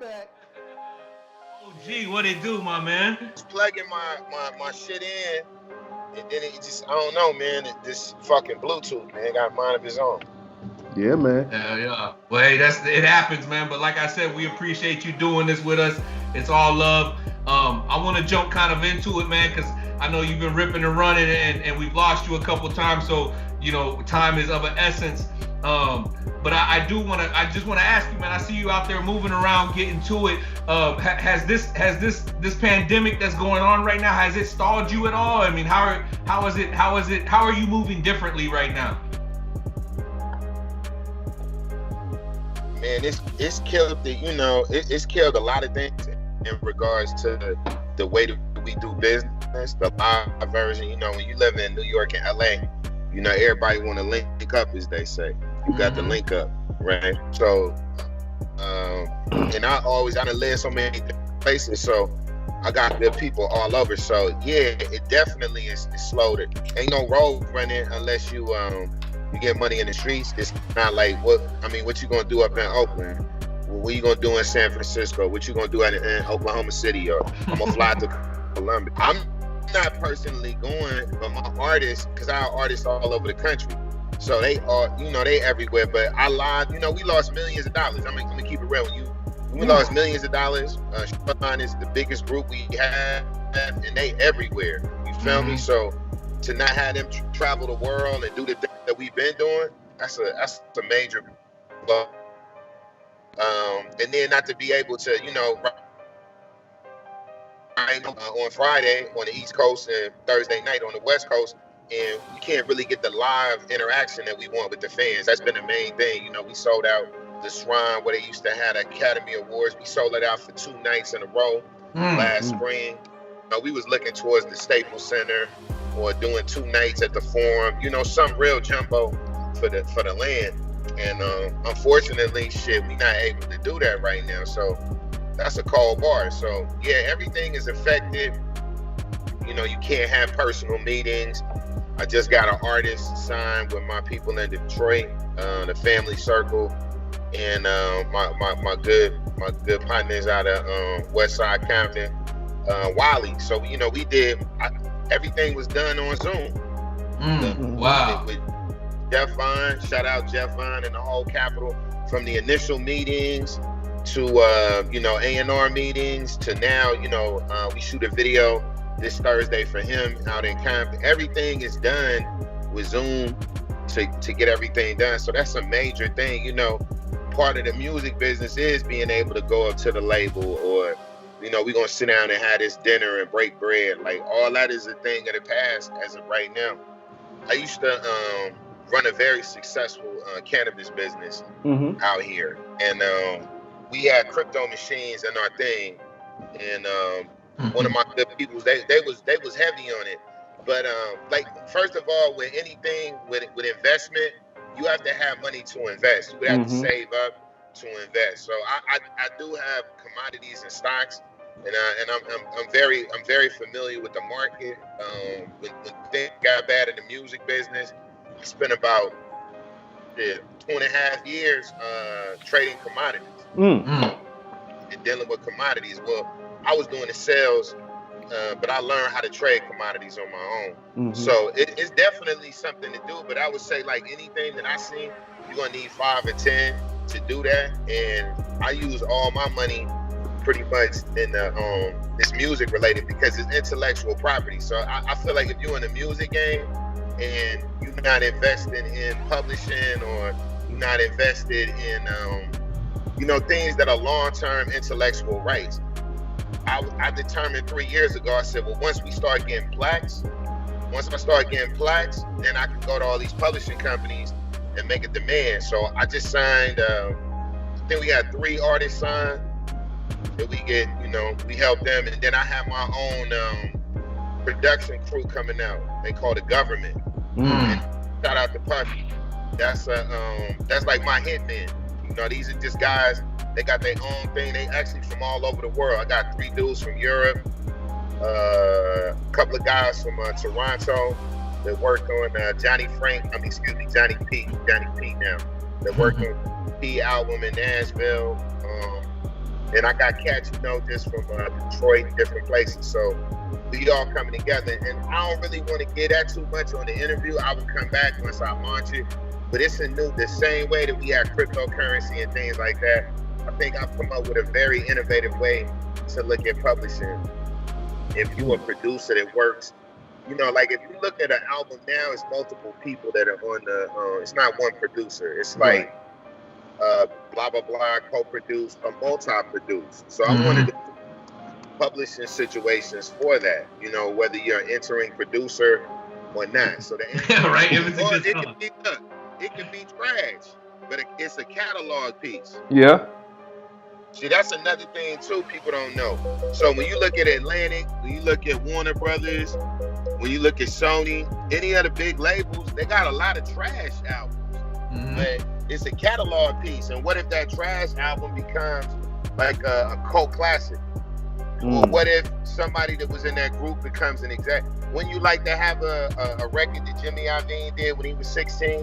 back. Oh, gee, what it do, my man? Just plugging my shit in, and then it just, I don't know, man. This fucking Bluetooth, man, got a mind of his own. Yeah, man. Yeah. Well, hey, it happens, man. But like I said, we appreciate you doing this with us. It's all love. I want to jump kind of into it, man, because I know you've been ripping and running, and we've lost you a couple times. So, you know, time is of an essence. But I just want to ask you, man. I see you out there moving around, getting to it. Has this pandemic that's going on right now, has it stalled you at all? I mean, how are you moving differently right now? Man, it's killed it's killed a lot of things in regards to the way that we do business. The live version, when you live in New York and LA, everybody want to link up, as they say. You got to link up, right? So, and I done lived so many places, so I got good people all over. So yeah, it definitely is slowed. Ain't no road running unless you get money in the streets. It's not like what you gonna do up in Oakland? What you gonna do in San Francisco? What you gonna do in Oklahoma City? Or I'm gonna fly to Columbia. I'm not personally going, but my artists, because I have artists all over the country. So they are, they everywhere. But I lied, we lost millions of dollars. I'm gonna keep it real. We lost millions of dollars. Shutline is the biggest group we have, and they everywhere. You feel me? So to not have them travel the world and do the thing that we've been doing, that's a major blow. And then not to be able to, on Friday on the East Coast and Thursday night on the West Coast, and we can't really get the live interaction that we want with the fans. That's been the main thing. We sold out the Shrine where they used to have the Academy Awards. We sold it out for 2 nights in a row last spring. We was looking towards the Staples Center or doing 2 nights at the Forum. Some real jumbo for the land. And unfortunately, we not able to do that right now. So that's a cold bar. So yeah, everything is affected. You can't have personal meetings. I just got an artist signed with my people in Detroit, the family circle, and my good partners out of West Side Compton, Wiley. So we did. Everything was done on Zoom. Wow. With Jeff Vine, shout out Jeff Vine and the whole Capitol, from the initial meetings to A&R meetings to now, we shoot a video this Thursday for him out in Compton. Everything is done with Zoom to get everything done. So that's a major thing. Part of the music business is being able to go up to the label, or we're gonna sit down and have this dinner and break bread. Like, all that is a thing of the past as of right now. I used to run a very successful cannabis business out here, and we had crypto machines in our thing, and one of my good people, they was heavy on it. But first of all, with anything with investment, you have to have money to invest. You have to save up to invest. So I do have commodities and stocks, and I'm very familiar with the market. When things got bad in the music business, I spent about 2.5 years trading commodities and dealing with commodities. Well, I was doing the sales, but I learned how to trade commodities on my own. So it's definitely something to do. But I would say, like anything that I see, you're gonna need 5 or 10 to do that. And I use all my money pretty much in the it's music related, because it's intellectual property. So I feel like if you're in the music game and you're not invested in publishing, or you're not invested in things that are long-term intellectual rights, I determined 3 years ago, I said, well, once I start getting plaques, then I can go to all these publishing companies and make a demand. So I just signed, I think we got 3 artists signed that we get, we help them. And then I have my own production crew coming out. They call the Government. And shout out to Puffy. That's like my hitman. These are just guys. They got their own thing. They actually from all over the world. I got 3 dudes from Europe, a couple of guys from Toronto that work on Johnny P now. That work on P album in Nashville. And I got cats, just from Detroit and different places. So we all coming together. And I don't really want to get that too much on the interview. I will come back once I launch it. But it's the same way that we have cryptocurrency and things like that. I think I've come up with a very innovative way to look at publishing. If you're a producer that works, like if you look at an album now, it's multiple people that are on it's not one producer. It's like blah, blah, blah, co-produced or multi-produced. So I'm one of the publishing situations for that, whether you're an entering producer or not. So it can be trash, but it's a catalog piece. Yeah. See, that's another thing too people don't know. So when you look at Atlantic, when you look at Warner Brothers, when you look at Sony, any other big labels, they got a lot of trash albums. But it's a catalog piece. And what if that trash album becomes like a cult classic? Or what if somebody that was in that group becomes an exec? Wouldn't you like to have a record that Jimmy Iovine did when he was 16?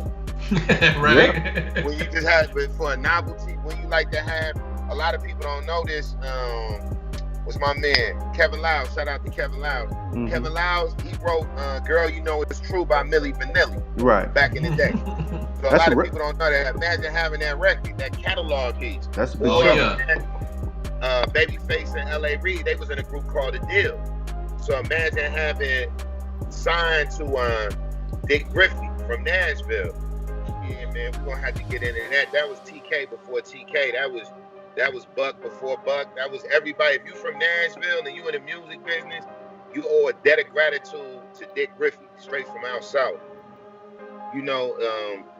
Right. Yeah. When you just had, but for a novelty, when you like to have, a lot of people don't know this. Was my man Kevin Liles? Shout out to Kevin Liles. Kevin Liles, he wrote "Girl, You Know It's True" by Milli Vanilli. Right. Back in the day. So a lot of people don't know that. Imagine having that record, that catalog piece. That's a big Babyface and L.A. Reid, they was in a group called The Deal. So imagine having signed to Dick Griffey from Nashville. Yeah, man, we're gonna have to get into that. That was TK before TK. That was Buck before Buck. That was everybody. If you from Nashville and you in the music business, you owe a debt of gratitude to Dick Griffey, straight from out south.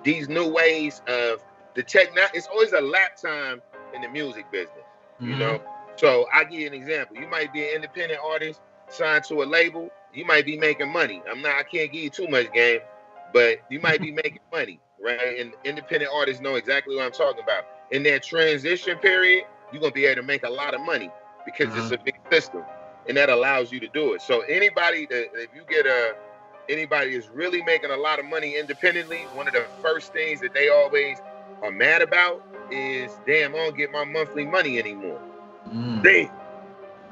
These new ways of the tech. It's always a lap time in the music business. So I give you an example. You might be an independent artist signed to a label. You might be making money. I can't give you too much game, but you might be making money, right? And independent artists know exactly what I'm talking about. In that transition period, you're gonna be able to make a lot of money because it's a big system, and that allows you to do it. So anybody that, if you get anybody is really making a lot of money independently, one of the first things that they always are mad about is, damn, I don't get my monthly money anymore. Damn,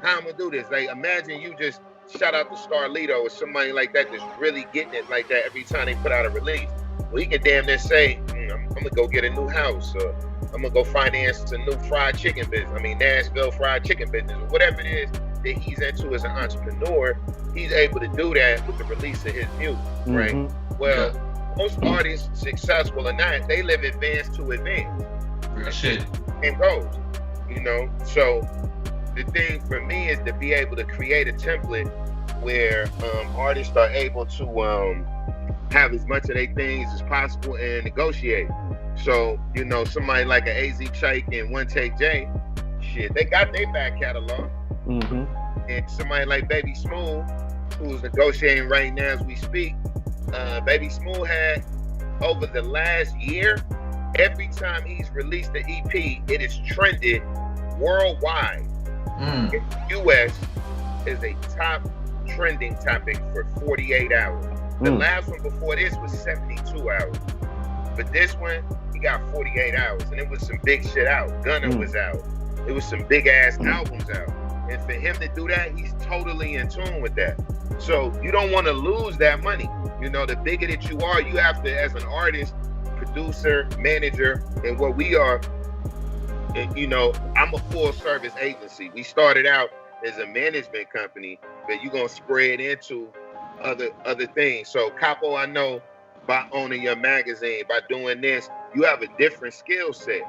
how I'm gonna do this? Like, imagine you just shout out to Starlito or somebody like that that's really getting it like that every time they put out a release. Well, he can damn near say, I'm gonna go get a new house, or I'm gonna go finance a new fried chicken business. Nashville fried chicken business, or whatever it is that he's into as an entrepreneur. He's able to do that with the release of his music, right? Well, most artists, successful or not, they live advance to advance. Real shit. And goes, So the thing for me is to be able to create a template where artists are able to have as much of their things as possible and negotiate. So, somebody like an AZ Chike and One Take J, shit, they got their back catalog. And somebody like Baby Smooth, who's negotiating right now as we speak, Baby Smooth had, over the last year, every time he's released the EP, it is trended worldwide. In the US is a top trending topic for 48 hours. The last one before this was 72 hours. But this one, he got 48 hours. And it was some big shit out. Gunna was out. It was some big ass albums out. And for him to do that, he's totally in tune with that. So you don't want to lose that money. The bigger that you are, you have to, as an artist, producer, manager, and what we are, I'm a full service agency. We started out as a management company, but you're going to spread into other things. So Capo, I know, by owning your magazine, by doing this, you have a different skill set.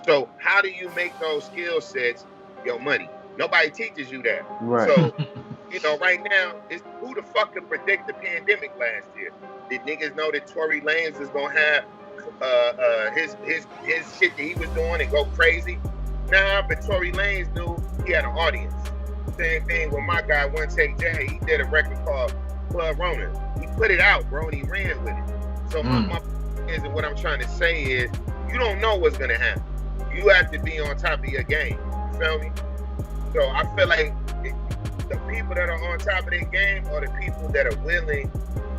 So how do you make those skill sets your money? Nobody teaches you that. Right. So, right now, it's who the fuck could predict the pandemic last year? Did niggas know that Tory Lanez is gonna have his shit that he was doing and go crazy? Nah, but Tory Lanez knew he had an audience. Same thing with my guy, One Take J. He did a record called Club Rona. He put it out, bro, and he ran with it. So my is, and what I'm trying to say is, you don't know what's gonna happen. You have to be on top of your game. You feel me? So I feel like the people that are on top of their game are the people that are willing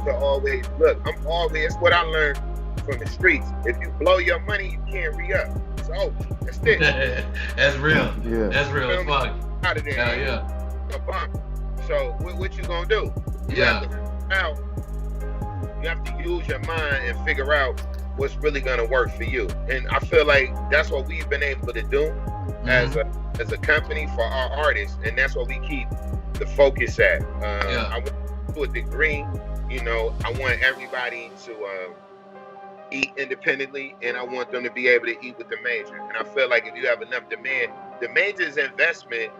to always look. It's what I learned from the streets. If you blow your money, you can't re-up. over. That's it. That's real. Yeah. That's real. Fuck. Out of there. Hell yeah. A bump. So what you gonna do? You have to use your mind and figure out what's really gonna work for you. And I feel like that's what we've been able to do as a company for our artists, and that's what we keep the focus at. I want to do a degree. You know, I want everybody to eat independently, and I want them to be able to eat with the major. And I feel like if you have enough demand, the major's investment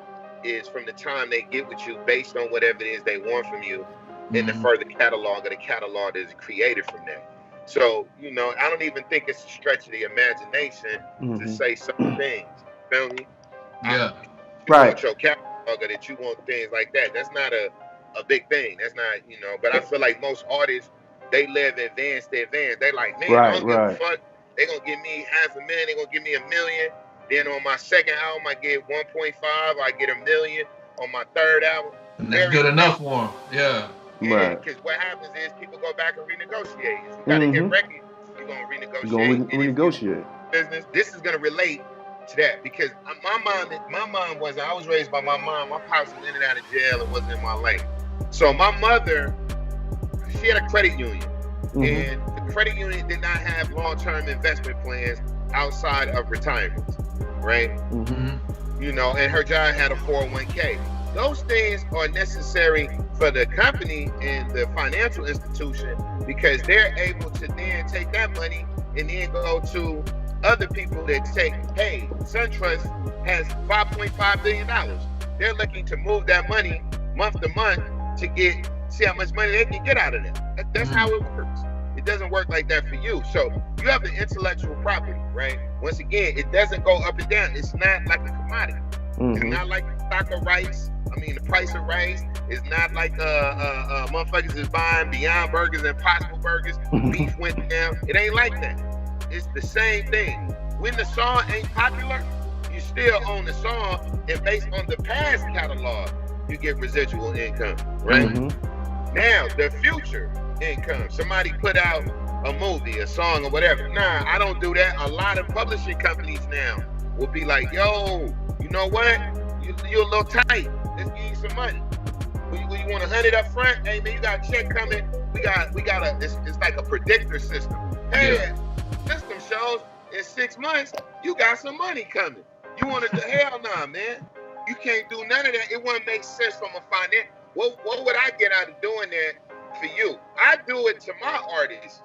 is from the time they get with you based on whatever it is they want from you in the further catalog of the catalog that is created from that. So, you know, I don't even think it's a stretch of the imagination to say certain things. Feel me? Yeah. Right. Your catalog or that you want things like that. That's not a big thing. That's not, you know, but I feel like most artists, they live advanced to advance. They like, man, I don't give a fuck. They gonna give me $500,000. They gonna give me $1 million. Then on my second album, I get 1.5. I get $1 million on my third album. And that's good enough for them. Yeah. Yeah, because what happens is people go back and renegotiate. If you gotta get records, you're gonna renegotiate. You're gonna renegotiate. Business. This is gonna relate to that because my mom wasn't. I was raised by my mom. My pops was in and out of jail and wasn't in my lane. So my mother, she had a credit union, and the credit union did not have long-term investment plans outside of retirement, right? You know, and her job had a 401k. Those things are necessary for the company and the financial institution because they're able to then take that money and then go to other people that say, hey, SunTrust has $5.5 billion. They're looking to move that money month to month to see how much money they can get out of that. That's how it works. It doesn't work like that for you. So you have the intellectual property, right? Once again, it doesn't go up and down. It's not like a commodity. It's not like the stock of rice. I mean, the price of rice is not like motherfuckers is buying Beyond Burgers and Impossible Burgers. Beef went down. It ain't like that. It's the same thing. When the song ain't popular, you still own the song, and based on the past catalog, you get residual income, right? Now, the future income. Somebody put out a movie, a song, or whatever. Nah, I don't do that. A lot of publishing companies now will be like, yo, you know what? You're a little tight. Let's give you some money. You want 100 up front? Hey man, you got a check coming. We got it's like a predictor system. Hey, system shows in 6 months you got some money coming. You want to hell nah, man. You can't do none of that. It wouldn't make sense from a finance. What would I get out of doing that for you? I do it to my artists,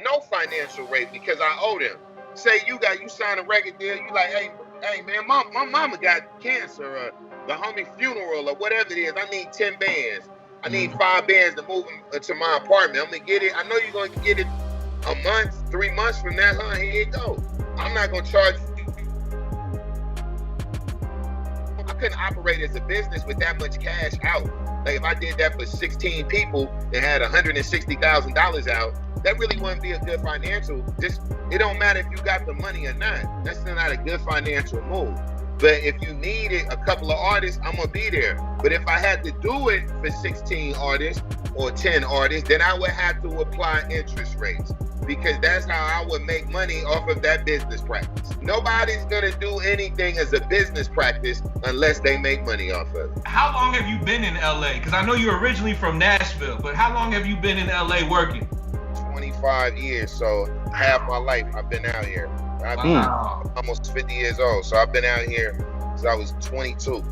no financial rate because I owe them. Say you sign a record deal, you like, hey man, my mama got cancer, or the homie funeral, or whatever it is. I need 10 bands. I need 5 bands to move them to my apartment. I'm gonna get it. I know you're gonna get it a month, 3 months from now, huh? Here you go. I'm not gonna charge you. I couldn't operate as a business with that much cash out. Like if I did that for 16 people and had $160,000 out, that really wouldn't be a good financial. It don't matter if you got the money or not. That's still not a good financial move. But if you needed a couple of artists, I'm gonna be there. But if I had to do it for 16 artists or 10 artists, then I would have to apply interest rates because that's how I would make money off of that business practice. Nobody's gonna do anything as a business practice unless they make money off of it. How long have you been in LA? Because I know you're originally from Nashville, but how long have you been in LA working? 25 years, so half my life I've been out here. I've been almost 50 years old, so I've been out here since I was 22.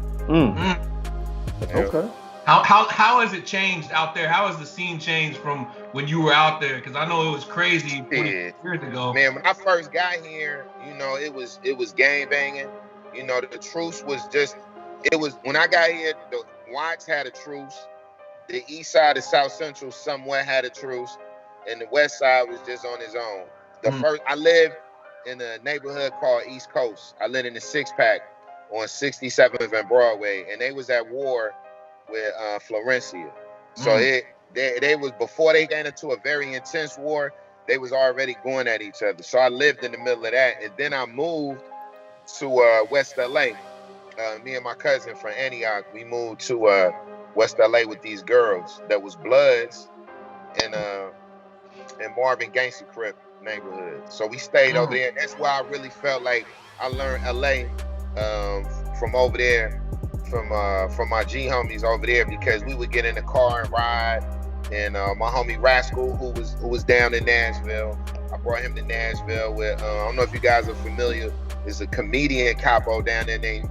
Okay. How has it changed out there? How has the scene changed from when you were out there? Because I know it was crazy 20 years ago. Man, when I first got here, you know, it was gang banging. You know, the truce was when I got here, the Watts had a truce. The east side of South Central somewhat had a truce. And the west side was just on his own. I lived in a neighborhood called East Coast. I lived in the 6-pack on 67th and Broadway, and they was at war with Florencia. So they was, before they got into a very intense war, they was already going at each other. So I lived in the middle of that, and then I moved to West LA. Me and my cousin from Antioch, we moved to West LA with these girls that was Bloods and Marvin Gangsta Crip. neighborhood. So we stayed over there. And that's why I really felt like I learned LA from over there, from my G homies over there, because we would get in the car and ride. And my homie Rascal, who was down in Nashville, I brought him to Nashville with I don't know if you guys are familiar. There's a comedian capo down there named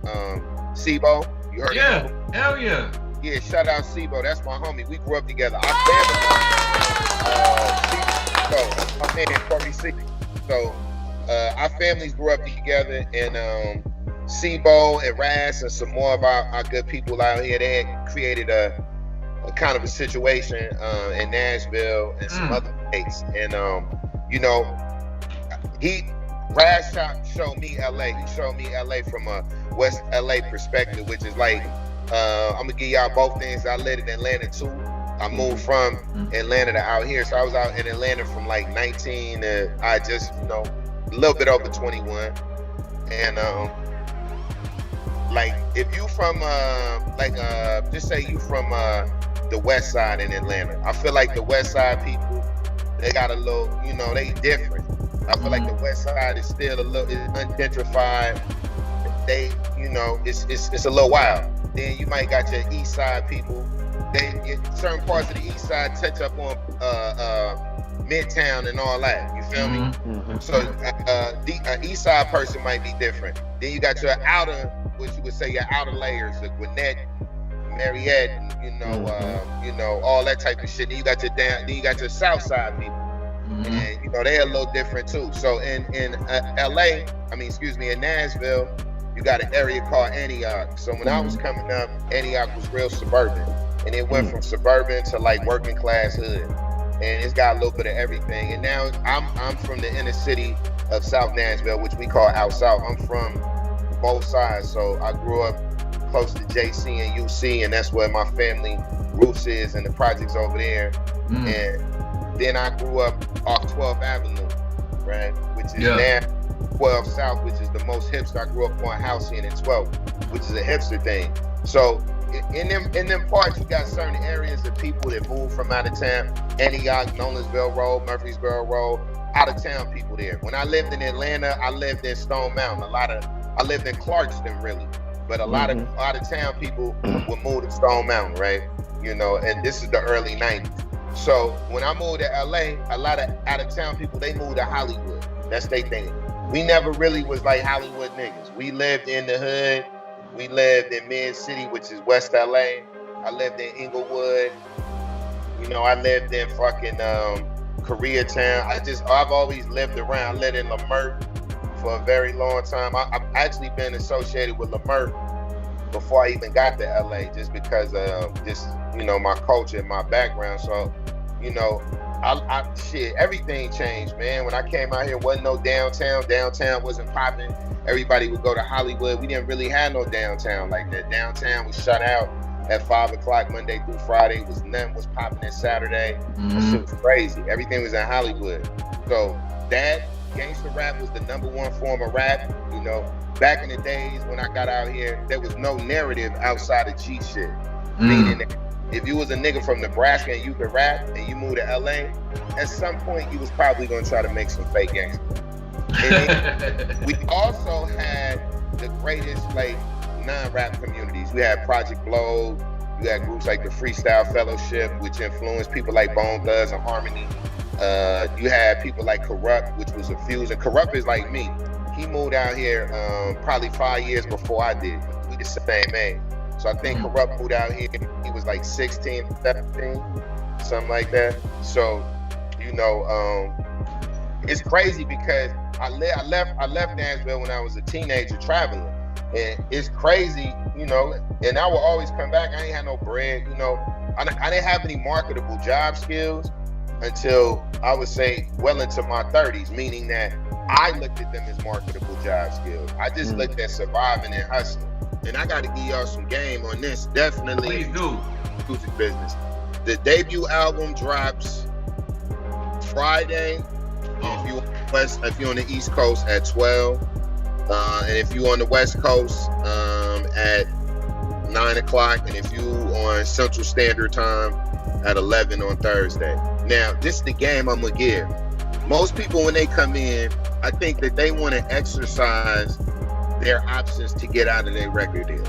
Sibo. You heard of him? Hell yeah. Yeah, shout out Sibo. That's my homie. We grew up together. Our family, my man Corey C. So our families grew up together, and Sibo and Raz and some more of our good people out here, they had created a kind of a situation in Nashville and some other states. And Raz showed me LA. He showed me LA from a West LA perspective, which is like, I'm gonna give y'all both things. I lived in Atlanta too. I moved from Atlanta to out here. So I was out in Atlanta from like 19 to I just, a little bit over 21. And like if you from just say you from the West Side in Atlanta, I feel like the West Side people, they got a little, they different. I feel like the West Side is still a little ungentrified. They, it's a little wild. Then you might got your East Side people. Certain parts of the East Side touch up on Midtown and all that. You feel me? So the East Side person might be different. Then you got your outer, what you would say your outer layers, like Gwinnett, Marietta, all that type of shit. Then you got your your South Side people. And they're a little different too. So in LA, in Nashville, you got an area called Antioch. So when I was coming up, Antioch was real suburban, and it went from suburban to like working class hood, and it's got a little bit of everything. And now I'm from the inner city of South Nashville, which we call Out South. I'm from both sides, so I grew up close to JC and UC, and that's where my family roots is, and the projects over there. And then I grew up off 12th Avenue, right, which is now 12 South, which is the most hipster. I grew up on Halcyon and 12th, which is a hipster thing. So in them parts, you got certain areas of people that move from out of town. Antioch, Nolensville Road, Murfreesboro Road, out of town people there. When I lived in Atlanta, I lived in Stone Mountain. I lived in Clarkston, really. But a lot of out of town people would move to Stone Mountain, right? And this is the early 90s. So when I moved to LA, a lot of out of town people, they moved to Hollywood. That's their thing. We never really was like Hollywood niggas. We lived in the hood. We lived in Mid City, which is West LA. I lived in Inglewood. I lived in fucking Koreatown. I've always lived around. I lived in Leimert for a very long time. I've actually been associated with Leimert before I even got to LA, just because of my culture and my background. So, everything changed, man. When I came out here, wasn't no downtown. Downtown wasn't popping. Everybody would go to Hollywood. We didn't really have no downtown like that. Downtown was shut out at 5 o'clock Monday through Friday. Nothing was popping on Saturday. That shit was crazy. Everything was in Hollywood. So that gangster rap was the #1 form of rap. Back in the days when I got out here, there was no narrative outside of G shit. Meaning that if you was a nigga from Nebraska and you could rap and you moved to LA, at some point you was probably gonna try to make some fake gangster. And we also had the greatest non-rap communities. We had Project Blow. You had groups like the Freestyle Fellowship, which influenced people like Bone Thugs and Harmony. You had people like Corrupt, which was a fusion. Corrupt is like me. He moved out here probably 5 years before I did. We the same age. So I think Corrupt moved out here. He was like 16, 17, something like that. So, it's crazy because I left Nashville when I was a teenager traveling. And it's crazy, and I will always come back. I ain't had no bread, I didn't have any marketable job skills until I would say well into my 30s, meaning that I looked at them as marketable job skills. I just looked at surviving and hustling. And I got to give y'all some game on this. Definitely. Please do. Music business. The debut album drops Friday. If you're on the East Coast at 12. And if you on the West Coast at 9 o'clock. And if you on Central Standard Time at 11 on Thursday. Now, this is the game I'm going to give. Most people, when they come in, I think that they want to exercise their options to get out of their record deals.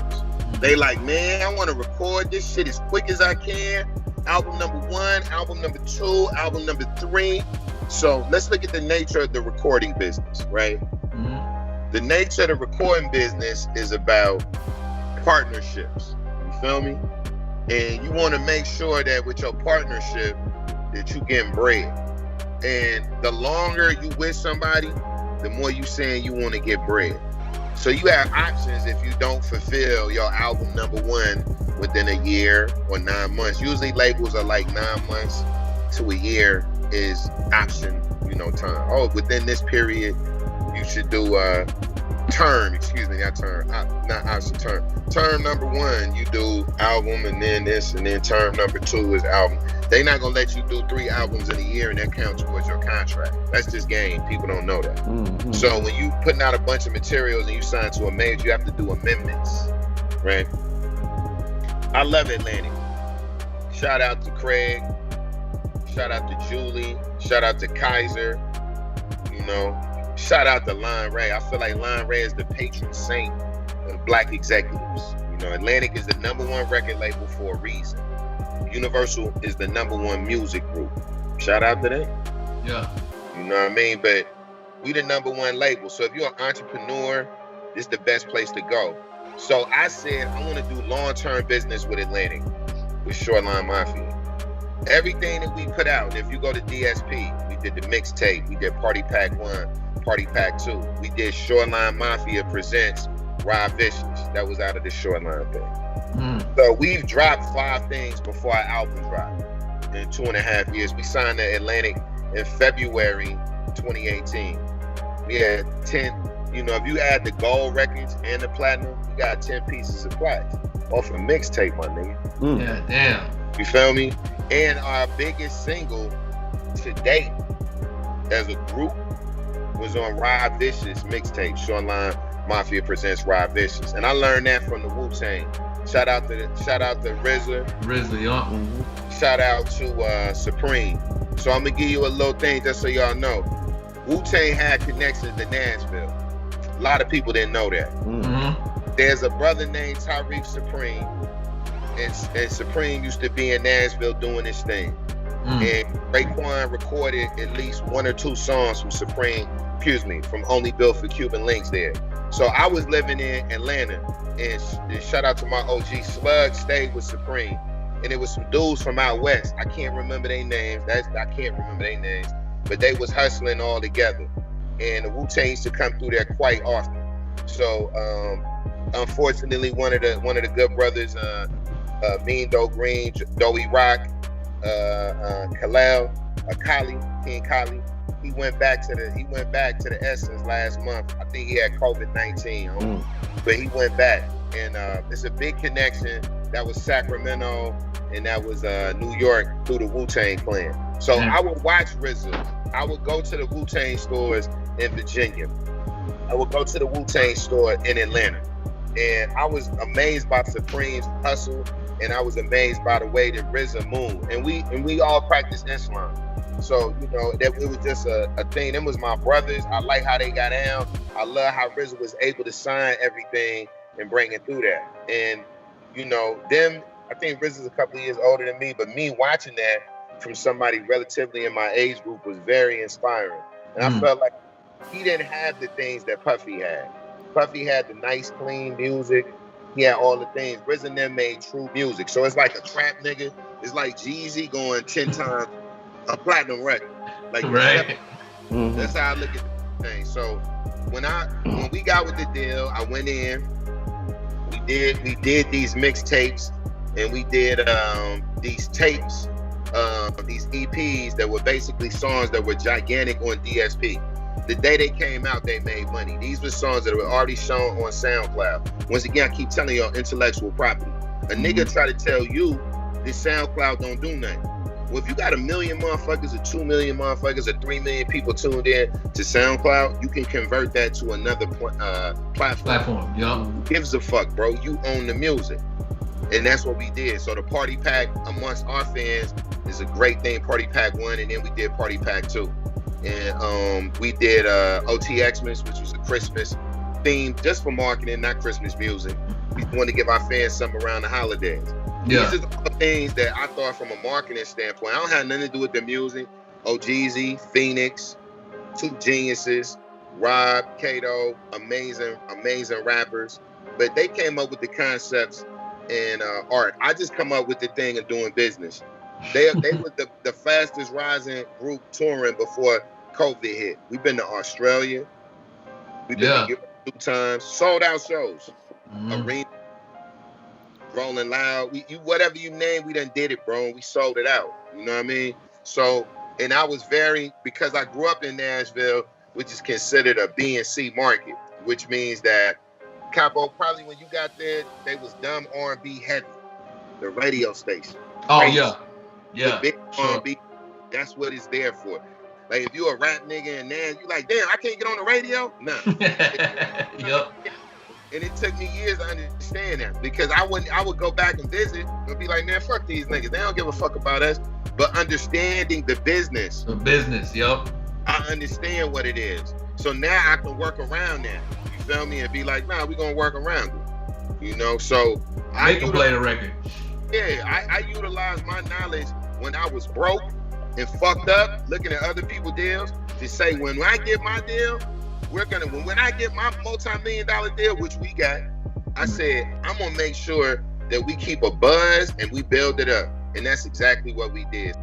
They like, man, I want to record this shit as quick as I can. Album number 1, album number 2, album number 3. So let's look at the nature of the recording business, right? Mm-hmm. The nature of the recording business is about partnerships. You feel me? And you want to make sure that with your partnership that you getting bread. And the longer you with somebody, the more you saying you want to get bread. So you have options if you don't fulfill your album number 1 within a year or 9 months. Usually labels are like 9 months to a year is option, time. Oh, within this period, you should do term number 1, you do album and then this, and then term number 2 is album. They're not gonna let you do 3 albums in a year and that counts towards your contract. That's just game. People don't know that. Mm-hmm. So when you putting out a bunch of materials and you sign to a major, you have to do amendments, right? I love Atlantic. Shout out to Craig. Shout out to Julie. Shout out to Kaiser. Shout out to Lon Ray. I feel like Lon Ray is the patron saint of black executives. Atlantic is the number 1 record label for a reason. Universal is the number 1 music group. Shout out to them. Yeah. You know what I mean? But we the number 1 label. So if you're an entrepreneur, this is the best place to go. So I said, I want to do long-term business with Atlantic, with Shoreline Mafia. Everything that we put out, if you go to DSP, we did the mixtape, we did Party Pack 1, Party Pack 2. We did Shoreline Mafia Presents Rob Vicious. That was out of the Shoreline thing. Mm. So we've dropped 5 things before our album dropped in 2.5 years. We signed to Atlantic in February 2018. We had 10, if you add the gold records and the platinum, you got 10 pieces of platinum off a mixtape, my nigga. Mm. Yeah, damn. You feel me? And our biggest single to date as a group was on Rob Vicious mixtape, Shoreline Mafia Presents Rob Vicious. And I learned that from the Wu-Tang. Shout out to RZA. RZA, yeah. Mm-hmm. Shout out to Supreme. So I'm gonna give you a little thing just so y'all know. Wu-Tang had connections to Nashville. A lot of people didn't know that. Mm-hmm. There's a brother named Tariq Supreme, and Supreme used to be in Nashville doing this thing. And Raekwon recorded at least 1 or 2 songs from from Only Built for Cuban Links there. So I was living in Atlanta, and shout out to my OG Slug stayed with Supreme. And it was some dudes from out west. I can't remember their names. But they was hustling all together. And the Wu-Tang used to come through there quite often. So unfortunately, one of the good brothers, Mean Doe Green, Doey Rock, King Kali, he went back to the Essence last month. I think he had COVID-19, but he went back, and it's a big connection. That was Sacramento, and that was New York through the Wu-Tang Clan. So I would watch RZA. I would go to the Wu-Tang stores in Virginia. I would go to the Wu-Tang store in Atlanta, and I was amazed by Supreme's hustle. And I was amazed by the way that RZA moved. And we all practice Islam. So, that it was just a thing. Them was my brothers. I like how they got down. I love how RZA was able to sign everything and bring it through that. And, I think RZA's a couple of years older than me, but me watching that from somebody relatively in my age group was very inspiring. And I felt like he didn't have the things that Puffy had. Puffy had the nice, clean music. He had all the things. RZA and them made true music. So it's like a trap nigga. It's like Jeezy going 10 times a platinum record. Like, right. That's how I look at the thing. So when we got with the deal, I went in. We did these mixtapes, and we did these tapes, these EPs that were basically songs that were gigantic on DSP. The day they came out, they made money. These were songs that were already shown on SoundCloud. Once again, I keep telling y'all, intellectual property. A nigga try to tell you this SoundCloud don't do nothing. Well, if you got 1 million motherfuckers or 2 million motherfuckers or 3 million people tuned in to SoundCloud, you can convert that to another platform. Yeah. Who gives a fuck, bro? You own the music. And that's what we did. So the Party Pack amongst our fans is a great thing, Party Pack 1, and then we did Party Pack 2. and we did OT Xmas, which was a Christmas theme just for marketing, not Christmas music. We wanted to give our fans something around the holidays. Yeah. These are the things that I thought from a marketing standpoint. I don't have nothing to do with the music. Jeezy, Phoenix, two geniuses, Rob, Kato, amazing rappers. But they came up with the concepts and art. I just come up with the thing of doing business. They were the fastest rising group touring before COVID hit. We've been to Australia. We've been to Europe 2 times. Sold out shows. Arena, Rolling Loud. Whatever you name, we done did it, bro. We sold it out. You know what I mean? So, and I was because I grew up in Nashville, which is considered a B and C market, which means that Capo, probably when you got there, they was dumb R&B heavy. The radio station. Oh, crazy. Yeah. The big R&B, that's what it's there for. Like, if you a rap nigga and then you like, damn, I can't get on the radio? Nah. Yep. And it took me years to understand that, because I would go back and visit and be like, man, fuck these niggas. They don't give a fuck about us. But understanding the business. The business, yep. I understand what it is. So now I can work around that. You feel me? And be like, nah, we're going to work around it. You know, so I can play the record. Yeah, I utilized my knowledge when I was broke and fucked up, looking at other people's deals, to say, when I get my deal, when I get my multi-million-dollar deal, which we got, I said, I'm gonna make sure that we keep a buzz and we build it up. And that's exactly what we did.